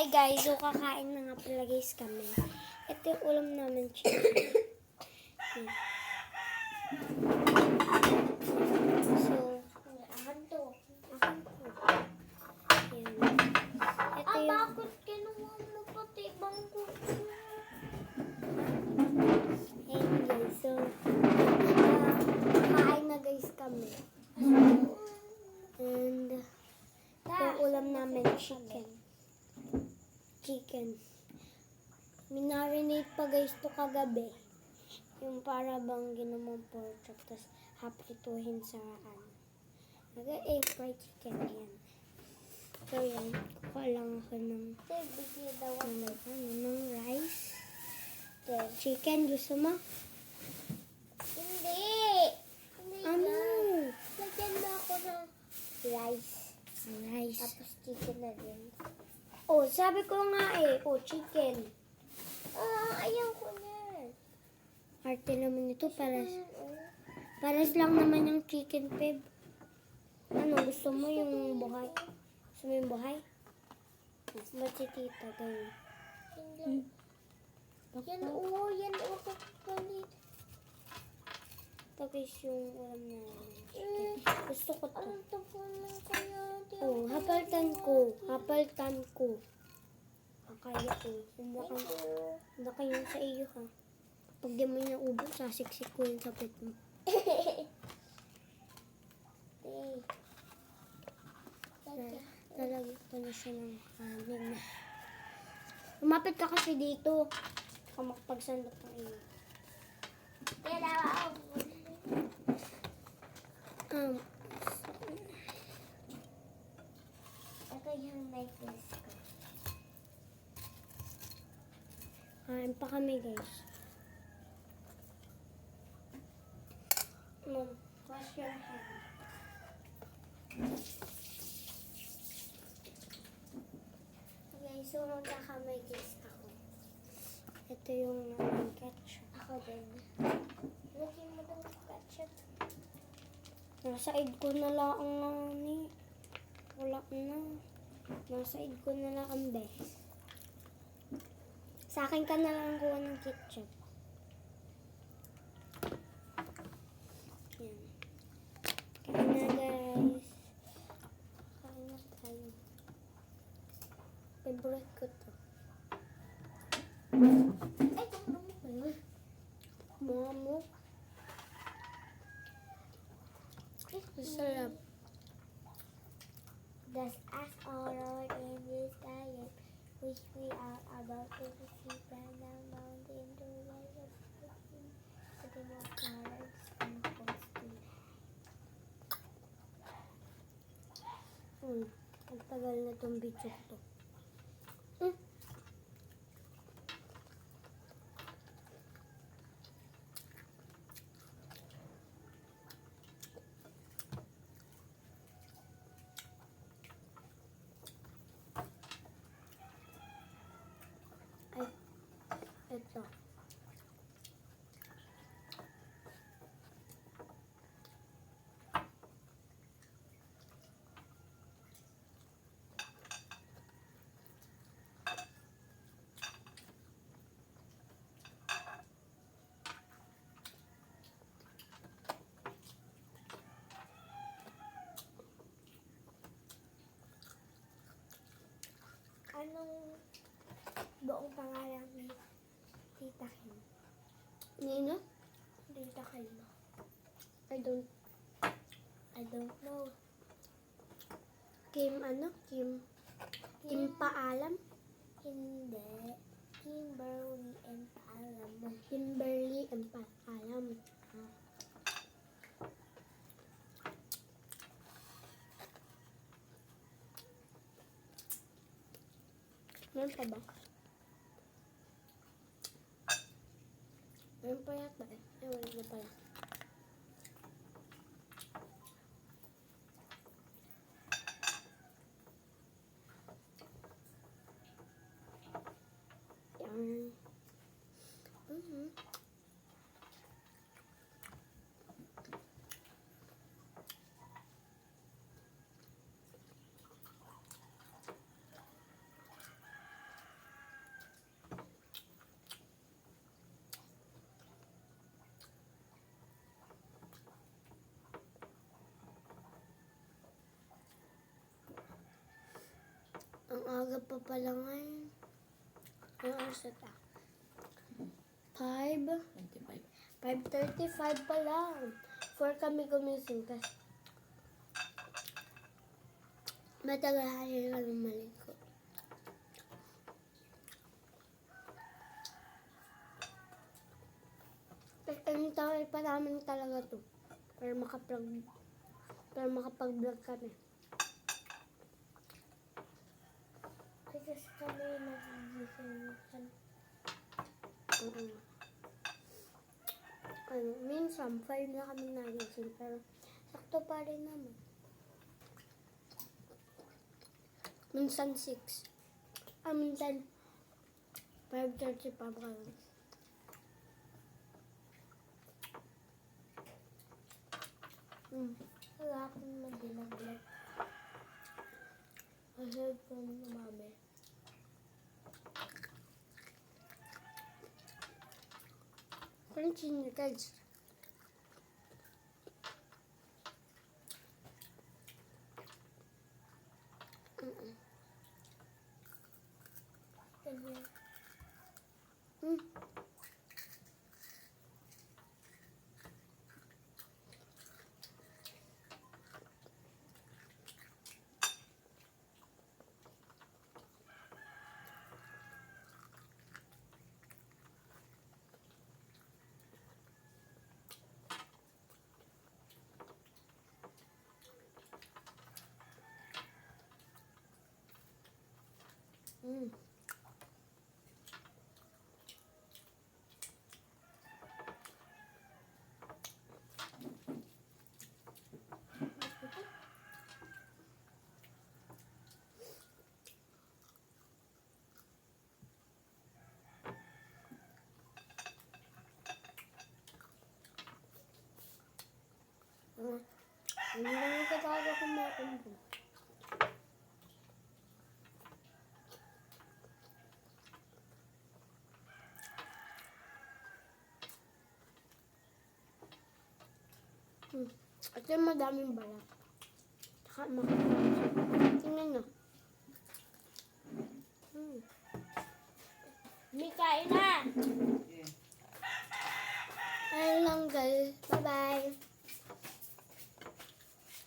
Hi guys, so kakain na nga pala guys kami. Ito yung ulam namin, chicken. So, ahan to. Ahan to. Yan. Ito yung... bakit kinuha mo pati bangko? Ayan guys, so... kakain na guys kami. And... yung ulam namin, chicken. Minarinate pa guys to kagabi. Yung para bang ginamang pork chop, tapos haprituhin sa fried chicken yan. So yan, kuha lang ako ng rice. Chicken, gusto mo? Hindi. Ano? Lagyan mo ako ng rice. Rice. Tapos chicken na din. Oh, sabi ko nga chicken. Ayaw ko na. Arte naman ito, pares Oh. lang naman yung chicken, Peb. Ano, gusto mo yung buhay? Gusto mo yung buhay? Ba't si tita ganyan? Hindi. Yan kapalit. Tapos yung ulam na chicken. Gusto ko to. Ang tapo na kaya. Oh, hapaltan ko. Akala ko. Hindi kayo sa iyo, ha? Pag di mo yung naubos, sasiksik ko yung sapit mo. Lalagyan ko na siya ng kanin. Lumapit ka kasi dito. Baka makapagsandok ng iyo. Ito yung necklace ko. Kain pa kami, guys. Mom, wash your hand. Okay, so magkakamay, guys, ako. Ito yung ketchup. Ako din. Lagyan mo ng ketchup. Nasa id ko na lang ni. Wala na. Nasa id ko na lang ang best. Sa akin ka na lang kuha ng ketchup. Yan. Kain na guys. Kain na tayo. Favorite ko to. Ay, kung ano ba yun? Mamo. Masarap. Thus, as our Lord in this diet, which we are about to receive from the mountain to rise up to the most large and costly. Ang tagal na itong video to. Ito. Anong buong pangalan ni Tita Kim? Nino? Tita Kim. I don't know. Kim ano? Kim Paalam? Hindi. Kimberly and Paalam. Kimberly and Paalam. Meron pa ba? Meron pa yata eh. Wala na pala. Yan. Maaga pa pala ngayon. Ano oras na ta? 5? 25. 5:35 pa lang. 4 kami gumising. Tapos, matagal hali kami maligo. Tapos, tawag pa namin talaga to. Para makapag-vlog kami. Kasi kami nagigising. Oo. Minsan, 5 na kami nagising. Pero, sakto pa rin naman. Minsan 6. Minsan 5:30 pa ba kayo? Wala akong mag-vlog. Kasi kung mami. Crunchy noodles. Ganyan. Hindi naman ka talaga kumakumbo. At yung madaming balat. Saka makakasya. Tingnan nyo. May kain na!